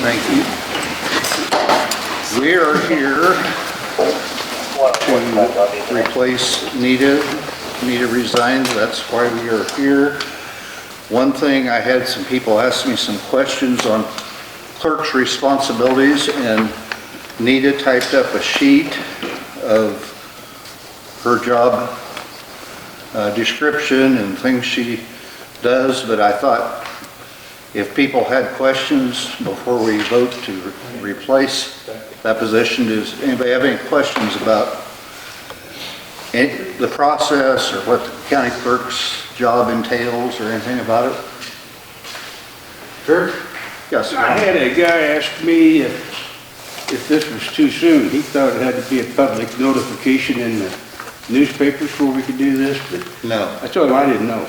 Thank you. We are here to replace Nita. Nita resigned, that's why we are here. One thing, I had some people ask me some questions on clerk's responsibilities, and Nita typed up a sheet of her job description and things she does, but I thought if people had questions before we vote to replace that position, does anybody have any questions about the process or what the county clerk's job entails or anything about it? Sure. Yes. I had a guy ask me if this was too soon. He thought it had to be a public notification in the newspapers before we could do this, but No. I told him I didn't know.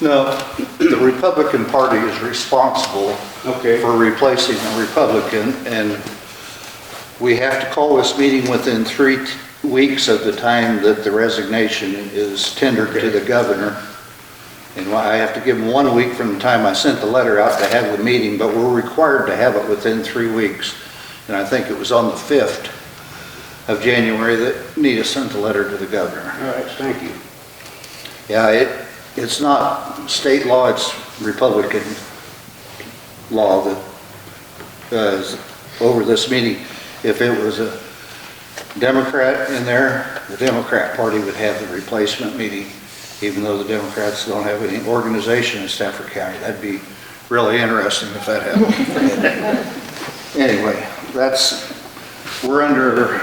No, the Republican Party is responsible Okay. for replacing a Republican, and we have to call this meeting within 3 weeks of the time that the resignation is tendered to the governor. And I have to give them 1 week from the time I sent the letter out to have the meeting, but we're required to have it within 3 weeks. And I think it was on the 5th of January that Nita sent the letter to the governor. All right, thank you. Yeah, it's not state law, it's Republican law that is over this meeting. If it was a Democrat in there, the Democrat Party would have the replacement meeting, even though the Democrats don't have any organization in Stafford County. That'd be really interesting if that happened. Anyway, we're under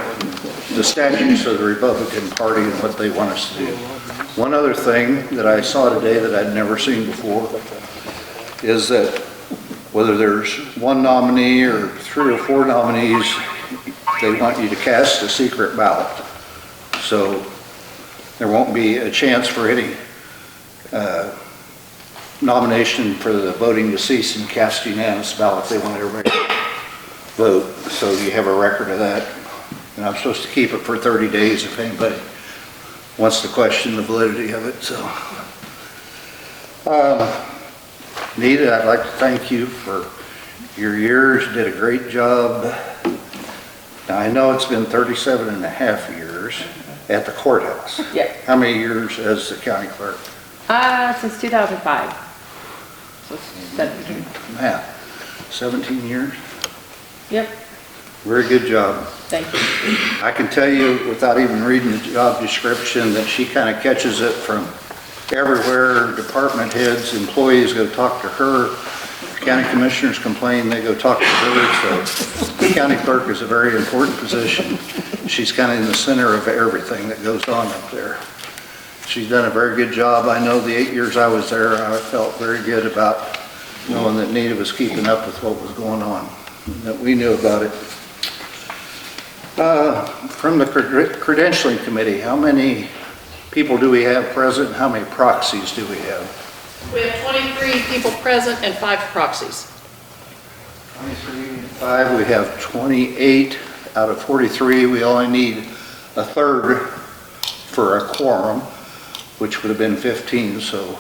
the statutes of the Republican Party and what they want us to do. One other thing that I saw today that I'd never seen before is that whether there's one nominee or 3 or 4 nominees, they want you to cast a secret ballot. So there won't be a chance for any nomination for the voting to cease and cast unanimous ballots. They want everybody to vote, so you have a record of that. And I'm supposed to keep it for 30 days if anybody wants to question the validity of it. So, Nita, I'd like to thank you for your years. You did a great job. Now, I know it's been 37 and a half years at the courthouse. Yeah. How many years as the county clerk? Since 2005. So 17. Man, 17 years? Yep, Very good job. thank you. I can tell you, without even reading the job description, that she kind of catches it from everywhere. Department heads, employees go talk to her. County commissioners complain, they go talk to her. So the county clerk is a very important position. She's kind of in the center of everything that goes on up there. She's done a very good job. I know the 8 years I was there, I felt very good about knowing that Nita was keeping up with what was going on, that we knew about it. From the credentialing committee, how many people do we have present? How many proxies do we have? We have 23 people present and 5 proxies. 23 and 5, we have 28 out of 43. We only need a third for a quorum, which would have been 15, so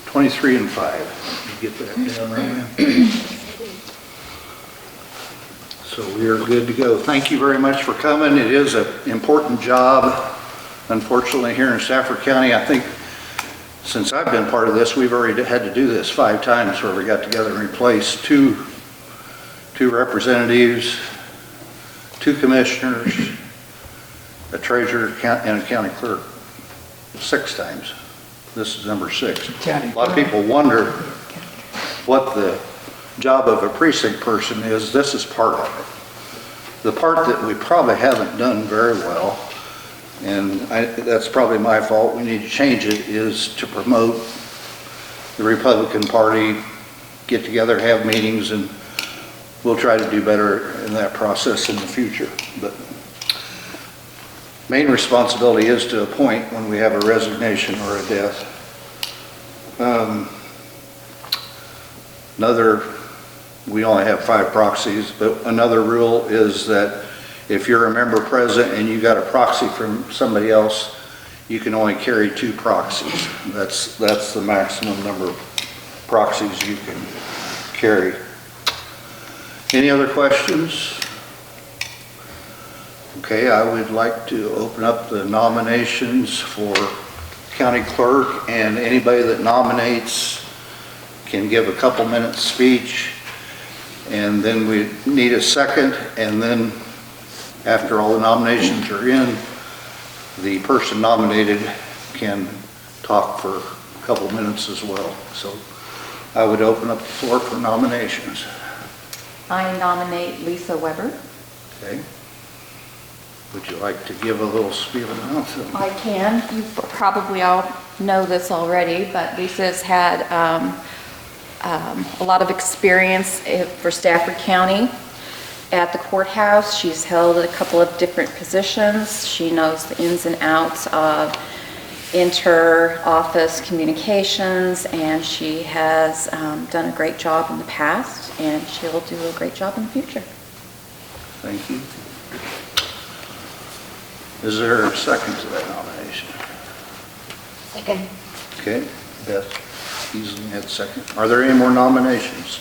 23 and 5. You get that down right? So we are good to go. Thank you very much for coming. It is an important job. Unfortunately, here in Stafford County, I think since I've been part of this, we've already had to do this 5 times where we got together and replaced two representatives, 2 commissioners, a treasurer, and a county clerk. 6 times. This is number 6. A lot of people wonder what the job of a precinct person is. This is part of it. The part that we probably haven't done very well, and that's probably my fault, we need to change it, is to promote the Republican Party, get together, have meetings, and we'll try to do better in that process in the future. But main responsibility is to appoint when we have a resignation or a death. We only have 5 proxies, but another rule is that if you're a member present and you got a proxy from somebody else, you can only carry 2 proxies. That's the maximum number of proxies you can carry. Any other questions? Okay, I would like to open up the nominations for county clerk, and anybody that nominates can give a couple minutes speech, and then we need a second, and then after all the nominations are in, the person nominated can talk for a couple minutes as well. So I would open up the floor for nominations. I nominate Lisa Weber. Okay. Would you like to give a little spiel now? I can. You probably all know this already, but Lisa's had a lot of experience for Stafford County at the courthouse. She's held a couple of different positions. She knows the ins and outs of inter-office communications, and she has done a great job in the past, and she'll do a great job in the future. Thank you. Is there a second to that nomination? Second. Okay, Beth easily had second. Are there any more nominations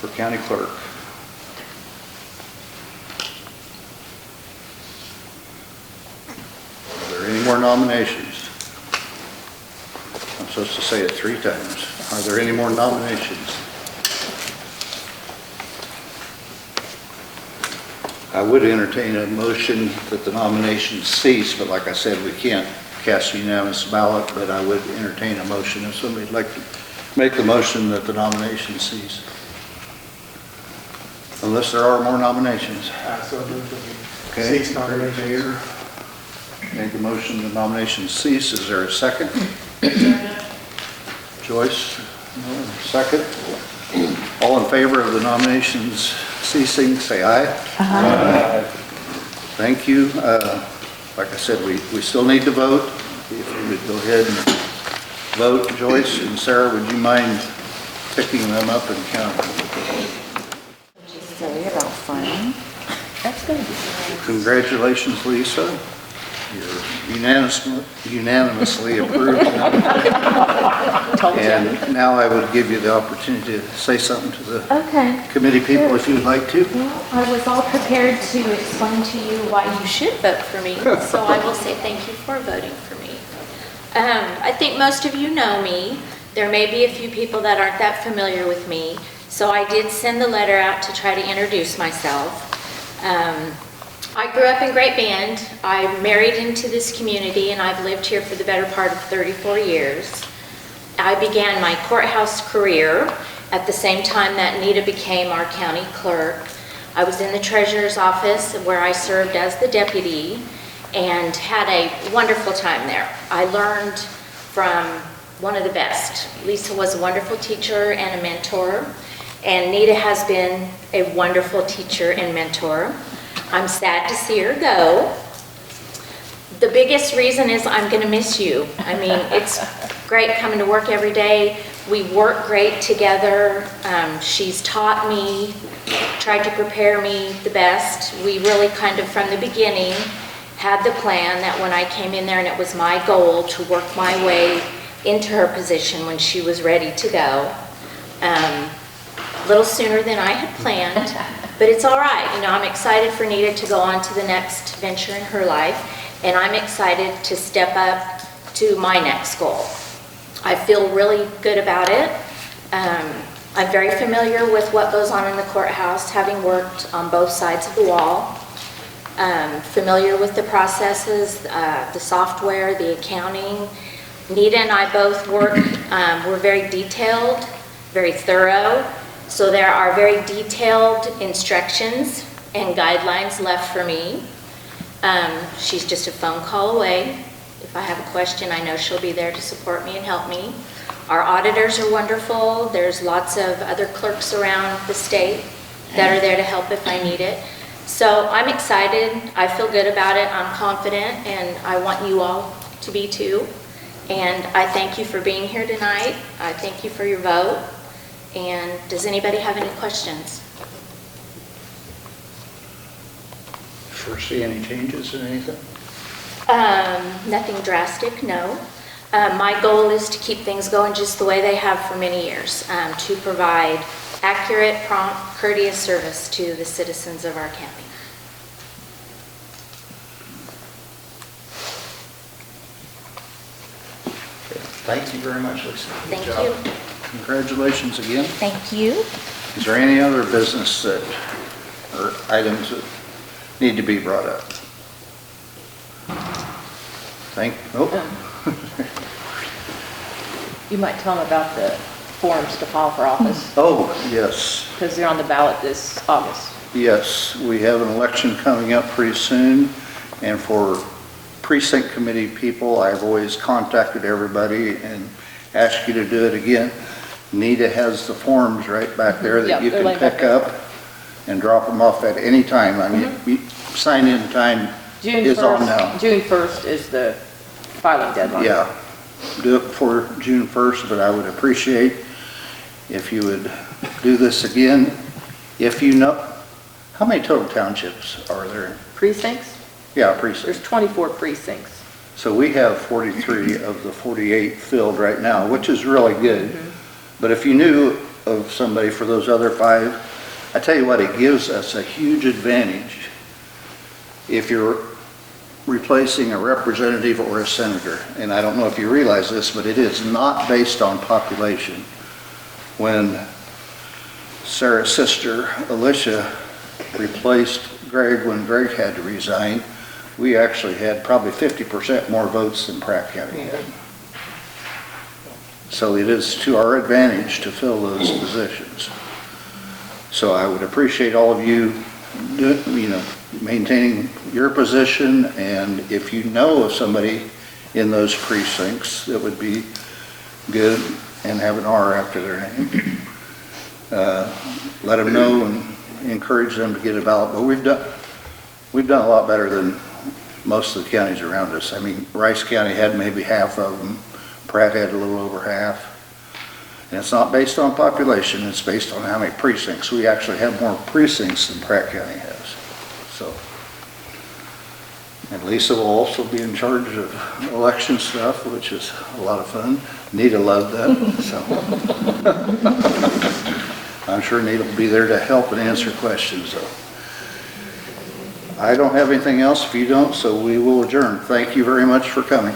for county clerk? Are there any more nominations? I'm supposed to say it 3 times. Are there any more nominations? I would entertain a motion that the nominations cease, but like I said, we can't cast a unanimous ballot, but I would entertain a motion if somebody'd like to make the motion that the nominations cease. Unless there are more nominations. So moved that we Okay. cease nominations. Make the motion, the nominations cease. Is there a second? Joyce, no, second. All in favor of the nominations ceasing, say aye. Aye. Thank you. Like I said, we still need to vote. If you would go ahead and vote. Joyce and Sarah, would you mind picking them up and counting? Say about fun. That's good. Congratulations, Lisa. You're unanimously approved. Told you. And now I would give you the opportunity to say something to the Okay. committee people if you'd like to. Well, I was all prepared to explain to you why you should vote for me, so I will say thank you for voting for me. I think most of you know me. There may be a few people that aren't that familiar with me, so I did send the letter out to try to introduce myself. I grew up in Great Bend. I married into this community, and I've lived here for the better part of 34 years. I began my courthouse career at the same time that Nita became our county clerk. I was in the treasurer's office where I served as the deputy and had a wonderful time there. I learned from one of the best. Lisa was a wonderful teacher and a mentor, and Nita has been a wonderful teacher and mentor. I'm sad to see her go. The biggest reason is I'm going to miss you. I mean, it's great coming to work every day. We work great together. She's taught me, tried to prepare me the best. We really kind of, from the beginning, had the plan that when I came in there, and it was my goal to work my way into her position when she was ready to go. A little sooner than I had planned, but it's all right. You know, I'm excited for Nita to go on to the next venture in her life, and I'm excited to step up to my next goal. I feel really good about it. I'm very familiar with what goes on in the courthouse, having worked on both sides of the wall. Familiar with the processes, the software, the accounting. Nita and I both work, we're very detailed, very thorough. So there are very detailed instructions and guidelines left for me. She's just a phone call away. If I have a question, I know she'll be there to support me and help me. Our auditors are wonderful. There's lots of other clerks around the state that are there to help if I need it. So I'm excited. I feel good about it. I'm confident, and I want you all to be too. And I thank you for being here tonight. I thank you for your vote. And does anybody have any questions? Foresee any changes in anything? Nothing drastic, no. My goal is to keep things going just the way they have for many years, to provide accurate, prompt, courteous service to the citizens of our county. Thank you very much, Lisa. Good Thank job. you. Congratulations again. Thank you. Is there any other business that, or items that need to be brought up? Nope. You might tell them about the forms to file for office, Oh, yes, because they're on the ballot this August. yes. We have an election coming up pretty soon, and for precinct committee people, I've always contacted everybody and asked you to do it again. Nita has the forms right back there Yeah, that you they're can laying back pick there. up and drop them off at any time. I mean, sign-in time June is on 1st now. June 1st is the filing deadline. Yeah, do it before June 1st, but I would appreciate if you would do this again. If you know, how many total townships are there? Precincts? Yeah, There's precincts. 24 precincts. So we have 43 of the 48 filled right now, which is really good. But if you knew of somebody for those other 5, I tell you what, it gives us a huge advantage if you're replacing a representative or a senator. And I don't know if you realize this, but it is not based on population. When Sarah's sister, Alicia, replaced Greg when Greg had to resign, we actually had probably 50% more votes than Pratt County had. So it is to our advantage to fill those positions. So I would appreciate all of you, maintaining your position, and if you know of somebody in those precincts that would be good and have an R after their name, let them know and encourage them to get a ballot. But we've done a lot better than most of the counties around us. I mean, Rice County had maybe half of them. Pratt had a little over half. And it's not based on population, it's based on how many precincts. We actually have more precincts than Pratt County has. So, and Lisa will also be in charge of election stuff, which is a lot of fun. Nita loved that, so. I'm sure Nita will be there to help and answer questions, so. I don't have anything else if you don't, so we will adjourn. Thank you very much for coming.